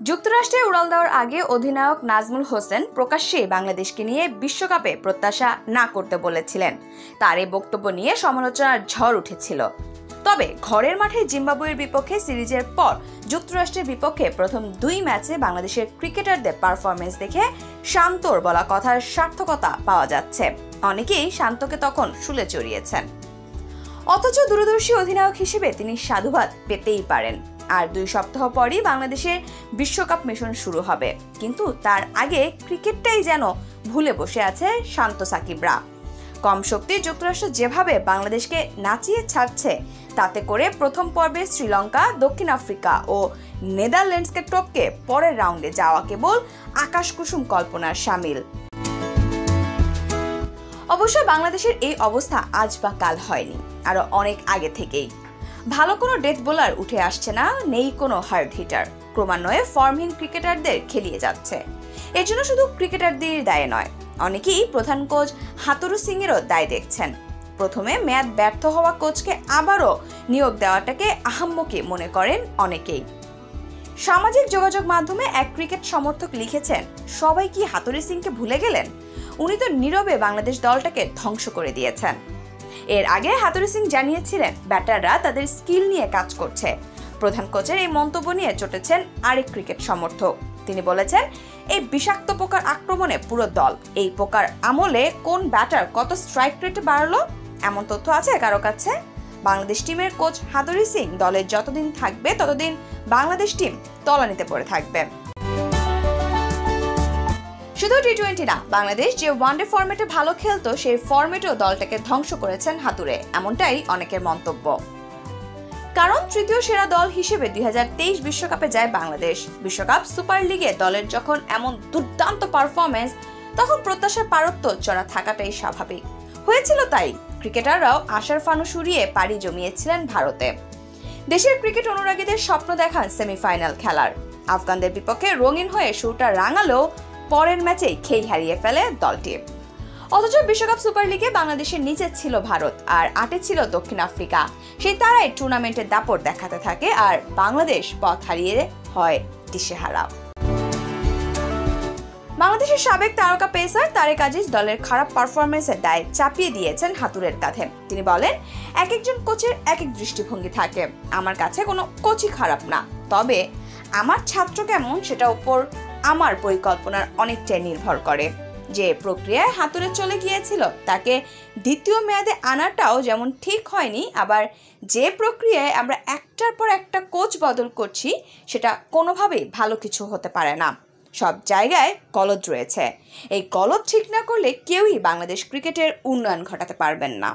যুক্তরাষ্ট্রে উড়াল দেওয়ার আগে অধিনায়ক নাজমুল হোসেন প্রকাশ্যেই বাংলাদেশকে নিয়ে বিশ্বকাপে প্রত্যাশা না করতে বলেছিলেন। তার এই বক্তব্য নিয়ে সমালোচনার ঝড় উঠেছিল। তবে ঘরের মাঠে জিম্বাবুয়ের বিপক্ষে সিরিজের পর যুক্তরাষ্ট্রের বিপক্ষে প্রথম 2 ম্যাচে বাংলাদেশের ক্রিকেটারদের পারফরমেন্স দেখে শান্তর বলা কথার সার্থকতা পাওয়া যাচ্ছে। অনেকেই শান্তকে তখন শুলে চড়িয়েছেন। অথচ দূরদর্শী অধিনায়ক হিসেবে তিনি সাধুবাদ পেতেই পারেন। আর 2 সপ্তাহ পরই বাংলাদেশের বিশ্বকাপ মিশন শুরু হবে, কিন্তু তার আগে ক্রিকেটটাই যেন ভুলে বসে আছে শান্ত সাকিবরা। কম শক্তি যুক্তরাষ্ট্র যেভাবে বাংলাদেশকে নাচিয়ে ছাড়ছে, তাতে করে প্রথম পর্বে শ্রীলঙ্কা, দক্ষিণ আফ্রিকা ও নেদারল্যান্ডসকে টপকে পরের রাউন্ডে যাওয়া কেবল আকাশকুসুম কল্পনার শামিল। অবশ্য বাংলাদেশের এই অবস্থা আজ বা কাল হয়নি, আরো অনেক আগে থেকেই। ভালো কোনো ডেথ বোলার উঠে আসছে না, নেই কোনো হার্ড হিটার। ক্রমান্বয়ে ফর্মহীন ক্রিকেটারদের খেলিয়ে যাচ্ছে। এর জন্য শুধু ক্রিকেটারদের দায় নয়, অনেকেই প্রধান কোচ হাতুরু সিং এরও দায় দেখছেন। প্রথমে মেয়াদ ব্যর্থ হওয়া কোচকে আবারও নিয়োগ দেওয়াটাকে আহাম্মকি মনে করেন অনেকেই। সামাজিক যোগাযোগ মাধ্যমে এক ক্রিকেট সমর্থক লিখেছেন, সবাই কি হাতুরু সিংকে ভুলে গেলেন? উনি তো নীরবে বাংলাদেশ দলটাকে ধ্বংস করে দিয়েছেন। এর আগে হাতুরু সিং জানিয়েছিলেন ব্যাটাররা তাদের স্কিল নিয়ে কাজ করছে। প্রধান কোচের এই মন্তব্য নিয়ে চটেছেন আরেক ক্রিকেট সমর্থক। তিনি বলেছেন, এই বিষাক্ত পোকার আক্রমণে পুরো দল। এই পোকার আমলে কোন ব্যাটার কত স্ট্রাইক রেটে বাড়লো এমন তথ্য আছে কারো কাছে? বাংলাদেশ টিমের কোচ হাতুরু সিং দলে যতদিন থাকবে ততদিন বাংলাদেশ টিম তলানিতে পড়ে থাকবে। শুধু টি-20 না, বাংলাদেশ যে ওয়ানডে ফরম্যাটে ভালো খেলতো সেই ফরম্যাটেও দলটাকে ধ্বংস করেছেন হাতুড়ে, এমনটাই অনেকের মন্তব্য। কারণ তৃতীয় সেরা দল হিসেবে 2023 বিশ্বকাপে যায় বাংলাদেশ। বিশ্বকাপ সুপার লিগে দলের যখন এমন দুর্দান্ত পারফরমেন্স, তখন প্রত্যাশার পারত্ব চড়া থাকাটাই স্বাভাবিক হয়েছিল। তাই ক্রিকেটাররাও আশার ফানুস উড়িয়ে পাড়ি জমিয়েছিলেন ভারতে। দেশের ক্রিকেট অনুরাগীদের স্বপ্ন দেখান সেমিফাইনাল খেলার। আফগানদের বিপক্ষে রঙিন হয়ে শুরুটা রাঙালেও পরের ম্যাচেই খেই হারিয়ে ফেলে দলটি। অথচ বিশ্বকাপ সুপার লিগে বাংলাদেশের নিচে ছিল ভারত আর 8-এ ছিল দক্ষিণ আফ্রিকা। সেই তারাই টুর্নামেন্টের দাপট দেখাতে থাকে আর বাংলাদেশ পথ হারিয়ে হয় দিশেহারা। বাংলাদেশের সাবেক তারকা পেসার তারেক আজিজ দলের খারাপ পারফরমেন্সের দায় চাপিয়ে দিয়েছেন হাতুরের কাঁধে। তিনি বলেন, এক একজন কোচের এক এক দৃষ্টিভঙ্গি থাকে। আমার কাছে কোনো কোচই খারাপ না, তবে আমার ছাত্র কেমন সেটা উপর আমার পরিকল্পনার অনেকটাই নির্ভর করে। যে প্রক্রিয়ায় হাতুড়ে চলে গিয়েছিল তাকে দ্বিতীয় মেয়াদে আনাটাও যেমন ঠিক হয়নি, আবার যে প্রক্রিয়ায় আমরা একটার পর একটা কোচ বদল করছি সেটা কোনোভাবেই ভালো কিছু হতে পারে না। সব জায়গায় গলদ রয়েছে। এই গলদ ঠিক না করলে কেউই বাংলাদেশ ক্রিকেটের উন্নয়ন ঘটাতে পারবেন না।